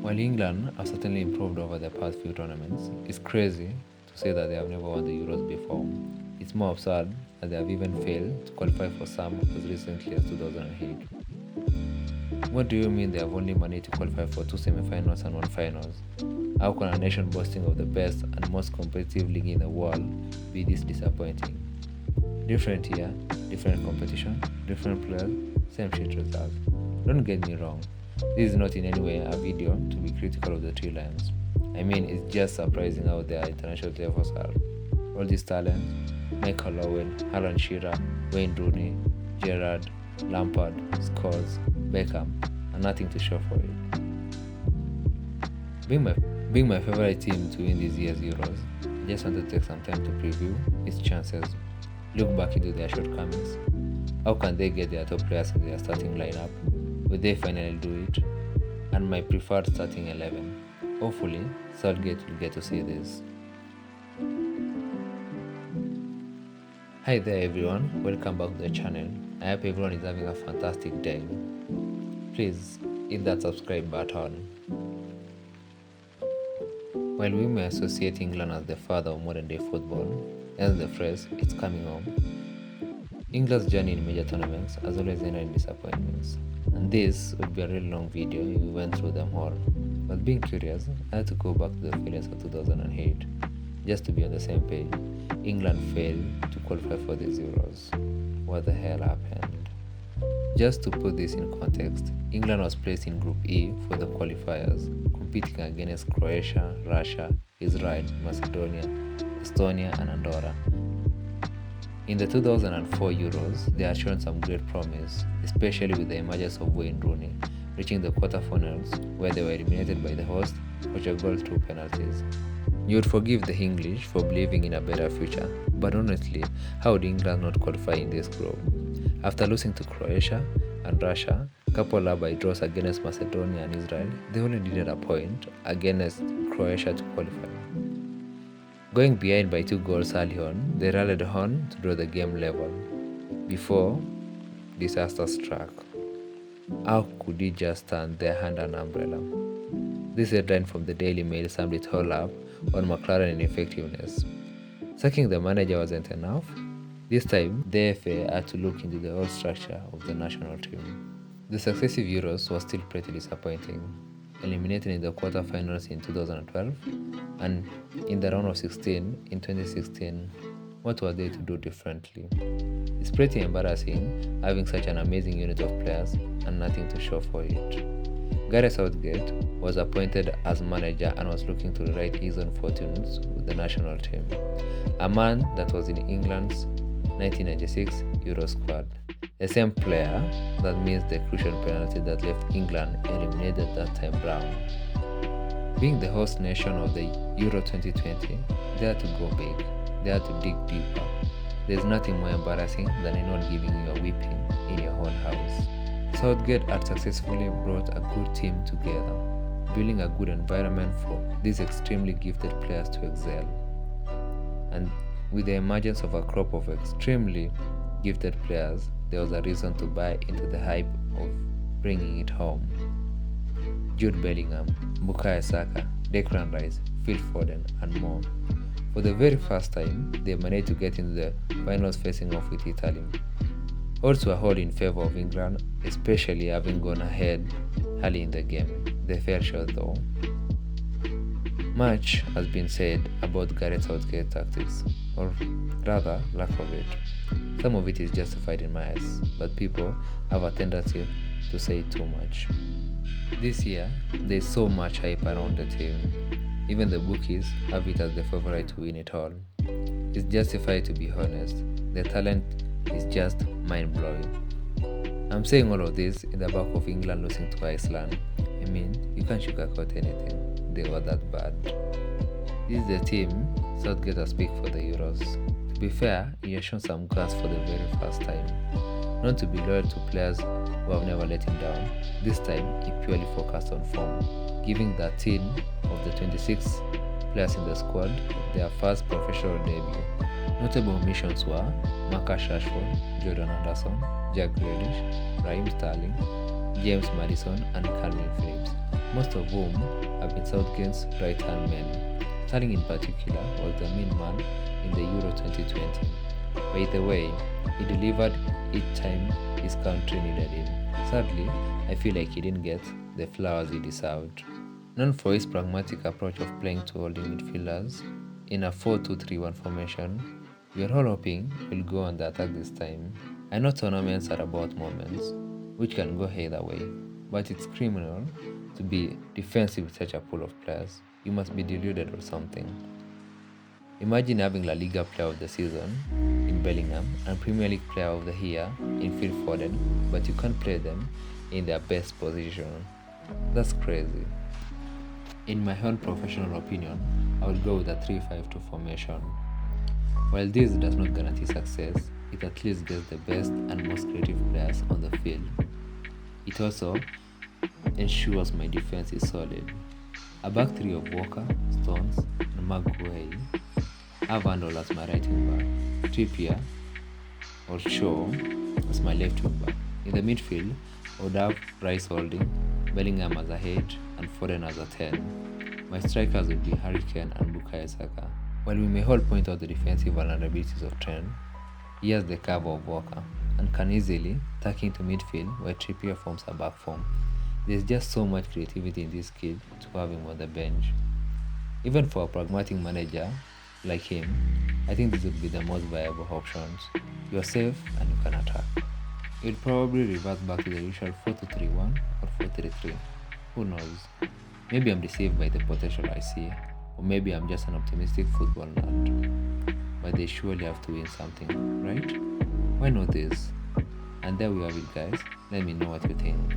While England have certainly improved over the past few tournaments, it's crazy to say that they have never won the Euros before. It's more absurd that they have even failed to qualify for some as recently as 2008. What do you mean they have only managed to qualify for two semi-finals and one finals? How can a nation boasting of the best and most competitive league in the world be this disappointing? Different year, different competition, different players, same shit result. Don't get me wrong, this is not in any way a video to be critical of the Three Lions. I mean, it's just surprising how their international levels are. All this talent, Michael Owen, Alan Shearer, Wayne Rooney, Gerrard, Lampard, Scholes, Beckham, and nothing to show for it. Being my favorite team to win this year's Euros, I just want to take some time to preview its chances, look back into their shortcomings. How can they get their top players in their starting lineup? Will they finally do it? And my preferred starting 11. Hopefully, Southgate will get to see this. Hi there everyone, welcome back to the channel. I hope everyone is having a fantastic day. Please hit that subscribe button. While we may associate England as the father of modern day football, hence the phrase, it's coming home, England's journey in major tournaments has always ended in disappointments. And this would be a really long video if we went through them all. But being curious, I had to go back to the failures of 2008, just to be on the same page. England failed to qualify for these Euros. What the hell happened? Just to put this in context, England was placed in Group E for the qualifiers, competing against Croatia, Russia, Israel, Macedonia, Estonia, and Andorra. In the 2004 Euros, they had shown some great promise, especially with the emergence of Wayne Rooney, reaching the quarterfinals where they were eliminated by the host, Portugal through penalties. You would forgive the English for believing in a better future, but honestly, how would England not qualify in this group? After losing to Croatia and Russia, coupled up by draws against Macedonia and Israel, they only needed a point against Croatia to qualify. Going behind by 2 goals early on, they rallied on to draw the game level before disaster struck. How could he just turn their hand an umbrella? This headline from the Daily Mail summed it all up on McLaren ineffectiveness. Sacking the manager wasn't enough. This time, the FA had to look into the whole structure of the national team. The successive Euros was still pretty disappointing. Eliminated in the quarterfinals in 2012 and in the round of 16 in 2016. What were they to do differently? It's pretty embarrassing having such an amazing unit of players and nothing to show for it. Gareth Southgate was appointed as manager and was looking to rewrite his own fortunes with the national team. A man that was in England's 1996 Euro squad. The same player that missed the crucial penalty that left England eliminated that time round. Being the host nation of the Euro 2020, they had to go big, they had to dig deeper. There's nothing more embarrassing than anyone giving you a whipping in your own house. Southgate had successfully brought a good team together, building a good environment for these extremely gifted players to excel. And with the emergence of a crop of extremely gifted players, there was a reason to buy into the hype of bringing it home. Jude Bellingham, Bukayo Saka, Declan Rice, Phil Foden, and more. For the very first time, they managed to get into the finals facing off with Italy. Odds were all in favour of England, especially having gone ahead early in the game. They fell short though. Much has been said about Gareth Southgate's tactics, or rather, lack of it. Some of it is justified in my eyes, but people have a tendency to say too much. This year, there is so much hype around the team. Even the bookies have it as the favorite to win it all. It's justified, to be honest. The talent is just mind-blowing. I'm saying all of this in the back of England losing to Iceland. I mean, you can't sugarcoat anything. They were that bad. This is the team Southgate has picked for the Euros. To be fair, he has shown some guts for the very first time. Not to be loyal to players who have never let him down, this time he purely focused on form, giving 13 of the 26 players in the squad their first professional debut. Notable omissions were Marcus Rashford, Jordan Anderson, Jack Grealish, Raheem Sterling, James Maddison, and Calvin Phillips. most of whom have been Southgate's right-hand men. Sterling in particular was the main man in the Euro 2020. By the way, he delivered each time his country needed him. Sadly, I feel like he didn't get the flowers he deserved. Known for his pragmatic approach of playing two holding midfielders in a 4-2-3-1 formation, we are all hoping he'll go on the attack this time. I know tournaments are about moments, which can go either way, but it's criminal to be defensive with such a pool of players. You must be deluded or something. Imagine having La Liga Player of the Season in Bellingham and Premier League Player of the Year in Phil Foden, but you can't play them in their best position. That's crazy. In my own professional opinion, I would go with a 3-5-2 formation. While this does not guarantee success, it at least gets the best and most creative players on the field. It also ensures my defense is solid. A back three of Walker, Stones, and Maguire have Handel as my right wing back, Trippier or Shaw as my left wing back. In the midfield, I would have Rice holding, Bellingham as a 8, and Foden as a 10. My strikers would be Harry Kane and Bukayo Saka. While we may all point out the defensive vulnerabilities of Trent, he has the cover of Walker and can easily tuck into midfield where Trippier forms a back form. There's just so much creativity in this kid to have him on the bench. Even for a pragmatic manager like him, I think this would be the most viable options. You're safe and you can attack. You'd probably revert back to the usual 4-2-3-1 or 4-3-3. Who knows? Maybe I'm deceived by the potential I see, or maybe I'm just an optimistic football nerd. But they surely have to win something, right? Why not this? And there we have it, guys. Let me know what you think.